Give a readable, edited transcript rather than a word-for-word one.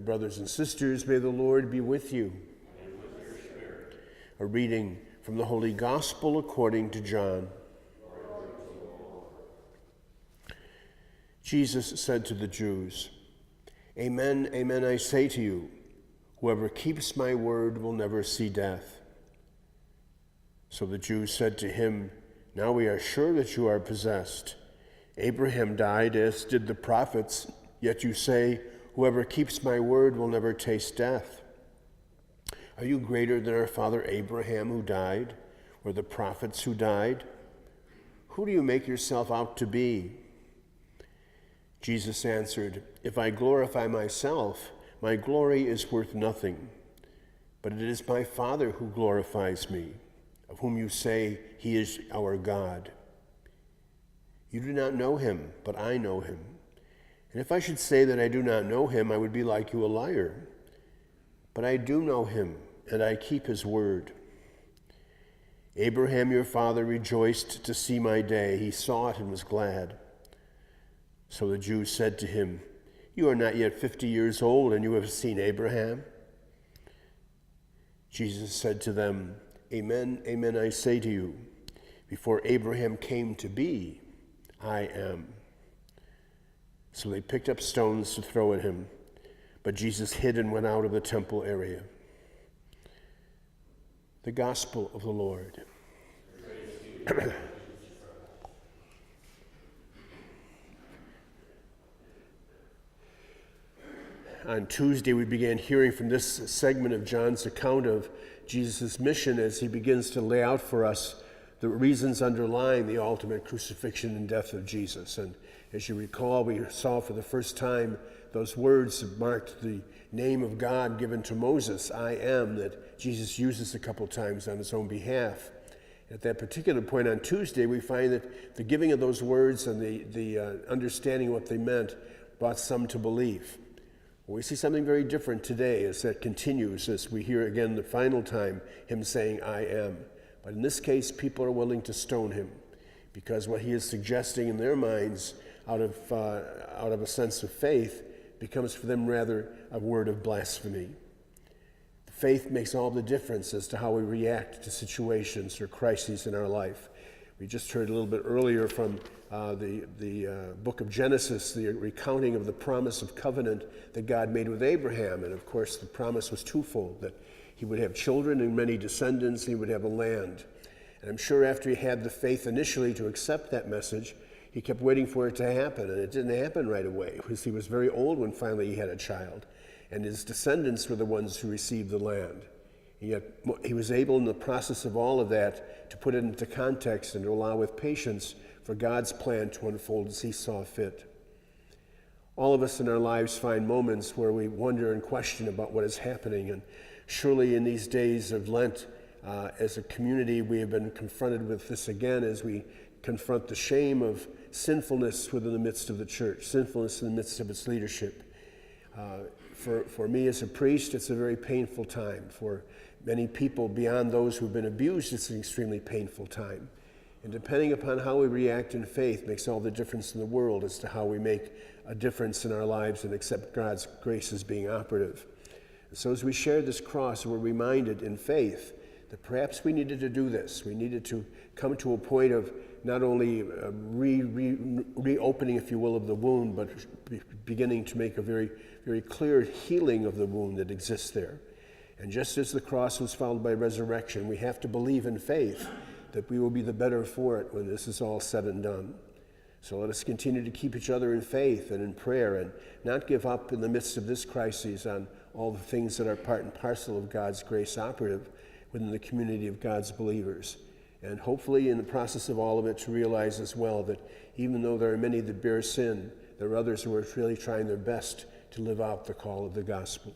brothers and sisters, may the Lord be with you. And with your spirit. A reading from the Holy Gospel according to John. Jesus said to the Jews, "Amen, amen, I say to you, whoever keeps my word will never see death." So the Jews said to him, "Now we are sure that you are possessed. Abraham died, as did the prophets, yet you say, whoever keeps my word will never taste death. Are you greater than our father Abraham who died, or the prophets who died? Who do you make yourself out to be?" Jesus answered, "If I glorify myself, my glory is worth nothing. But it is my Father who glorifies me, of whom you say he is our God. You do not know him, but I know him. And if I should say that I do not know him, I would be like you, a liar. But I do know him, and I keep his word. Abraham your father rejoiced to see my day. He saw it and was glad." So the Jews said to him, "You are not yet 50 years old, and you have seen Abraham?" Jesus said to them, "Amen, amen, I say to you, before Abraham came to be, I am." So they picked up stones to throw at him, but Jesus hid and went out of the temple area. The Gospel of the Lord. On Tuesday, we began hearing from this segment of John's account of Jesus' mission as he begins to lay out for us the reasons underlying the ultimate crucifixion and death of Jesus. And as you recall, we saw for the first time those words that marked the name of God given to Moses, "I am," that Jesus uses a couple times on his own behalf. At that particular point on Tuesday, we find that the giving of those words and the understanding what they meant brought some to believe. We see something very different today as that continues, as we hear again the final time him saying, "I am." But in this case, people are willing to stone him because what he is suggesting in their minds out of a sense of faith becomes for them rather a word of blasphemy. Faith makes all the difference as to how we react to situations or crises in our life. We just heard a little bit earlier from the book of Genesis, the recounting of the promise of covenant that God made with Abraham. And of course, the promise was twofold, that he would have children and many descendants, and he would have a land. And I'm sure after he had the faith initially to accept that message, he kept waiting for it to happen, and it didn't happen right away, because he was very old when finally he had a child. And his descendants were the ones who received the land. And yet he was able in the process of all of that to put it into context and to allow with patience for God's plan to unfold as he saw fit. All of us in our lives find moments where we wonder and question about what is happening. And surely in these days of Lent, as a community, we have been confronted with this again as we confront the shame of sinfulness within the midst of the church, sinfulness in the midst of its leadership. For me as a priest, it's a very painful time. For many people beyond those who've been abused, it's an extremely painful time. And depending upon how we react in faith makes all the difference in the world as to how we make a difference in our lives and accept God's grace as being operative. And so as we share this cross, we're reminded in faith that perhaps we needed to do this. We needed to come to a point of not only reopening, if you will, of the wound, but beginning to make a very, very clear healing of the wound that exists there. And just as the cross was followed by resurrection, we have to believe in faith that we will be the better for it when this is all said and done. So let us continue to keep each other in faith and in prayer and not give up in the midst of this crisis on all the things that are part and parcel of God's grace operative within the community of God's believers. And hopefully in the process of all of it to realize as well that even though there are many that bear sin, there are others who are really trying their best to live out the call of the gospel.